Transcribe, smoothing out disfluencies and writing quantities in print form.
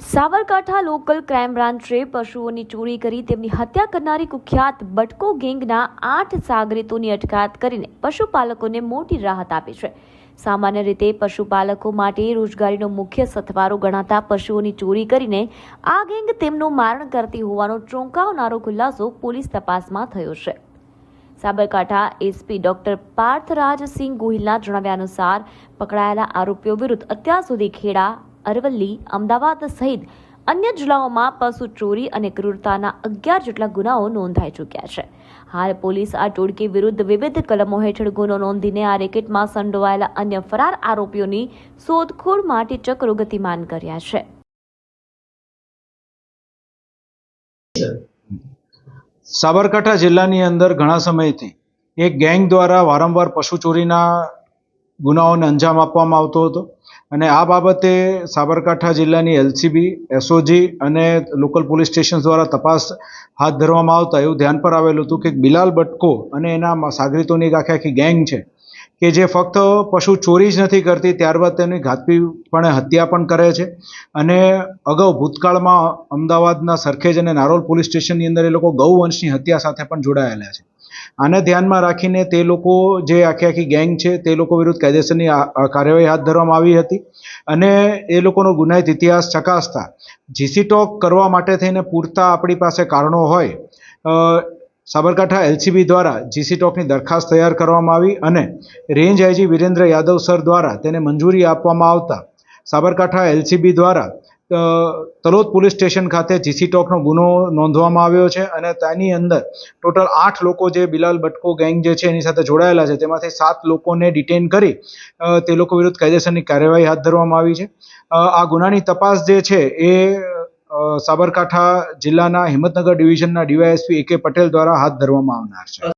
Sabarkantha local crime બ્રાન્ચે પશુઓની ચોરી કરી તેમની હત્યા કરનારી કુખ્યાત બટકો ગેંગના 8 સાગરીતોની અટકાયત કરીને પશુપાલકોને મોટી રાહત આપી છે। સામાન્ય રીતે પશુપાલકો માટે રોજગારીનો મુખ્ય સથવારો ગણાતા પશુઓની ચોરી કરીને આ ગેંગ તેમનું મારણ કરતી હોવાનો ચોંકાવનારો ખુલાસો પોલીસ તપાસમાં થયો છે। સાબરકાંઠા એસપી ડોક્ટર પાર્થરાજસિંહ ગોહિલના જણાવ્યા અનુસાર પકડાયેલા આરોપીઓ વિરુદ્ધ અત્યાર સુધી ખેડા, અરવલ્લી, અમદાવાદ સહિત અન્ય જિલ્લાઓમાં પશુ ચોરી અને ક્રૂરતાના 11 જેટલા ગુનાઓ નોંધાઈ ચૂક્યા છે। હાલ પોલીસ આ ટોળકી વિરુદ્ધ વિવિધ કલમો હેઠળ ગુનો નોંધીને આ રેકેટમાં સંડોવાયેલા અન્ય ફરાર આરોપીઓની શોધખોળ માટે ચક્રો ગતિમાન કર્યા છે। સાબરકાંઠા જિલ્લાની અંદર ઘણા સમયથી એક ગેંગ દ્વારા વારંવાર પશુ ચોરીના ગુનાઓને અંજામ આપવામાં આવતો હતો અને આ બાબતે સાબરકાંઠા જિલ્લાની એલસીબી, એસઓજી અને લોકલ પોલીસ સ્ટેશન દ્વારા તપાસ હાથ ધરવામાં આવતા એવું ધ્યાન પર આવેલું હતું કે બિલાલ બટકો અને એના સાગરીતોની એક આખી ગેંગ છે કે જે ફક્ત પશુ ચોરી જ નથી કરતી, ત્યારબાદ તેની ઘાતકીપણે હત્યા પણ કરે છે અને અગાઉ ભૂતકાળમાં અમદાવાદના સરખેજ અને નારોલ પોલીસ સ્ટેશનની અંદર એ લોકો ગૌવંશની હત્યા સાથે પણ જોડાયેલા છે। આને ધ્યાનમાં રાખીને તે લોકો જે આખી ગેંગ છે તે લોકો વિરુદ્ધ કાયદેસરની કાર્યવાહી હાથ ધરવામાં આવી હતી અને એ લોકોનો ગુનાહિત ઇતિહાસ ચકાસતા જીસી ટોક કરવા માટે થઈને પૂરતા આપણી પાસે કારણો હોય સાબરકાંઠા એલસીબી દ્વારા જીસી ટોકની દરખાસ્ત તૈયાર કરવામાં આવી અને range IG Virendra Yadav sir દ્વારા તેને મંજૂરી આપવામાં આવતા સાબરકાંઠા એલસીબી દ્વારા તલોદ પોલીસ સ્ટેશન ખાતે જીસી ટોકનો ગુનો નોંધવામાં આવ્યો છે અને તેની અંદર ટોટલ 8 લોકો જે બિલાલ બટકો ગેંગ જે છે એની સાથે જોડાયેલા છે તેમાંથી 7 લોકોને ડિટેન કરી તે લોકો વિરુદ્ધ કાયદેસરની કાર્યવાહી હાથ ધરવામાં આવી છે। આ ગુનાની તપાસ જે છે એ સાબરકાંઠા જિલ્લાના હિંમતનગર ડિવિઝનના ડીવાયએસપી AK પટેલ દ્વારા હાથ ધરવામાં આવનાર છે।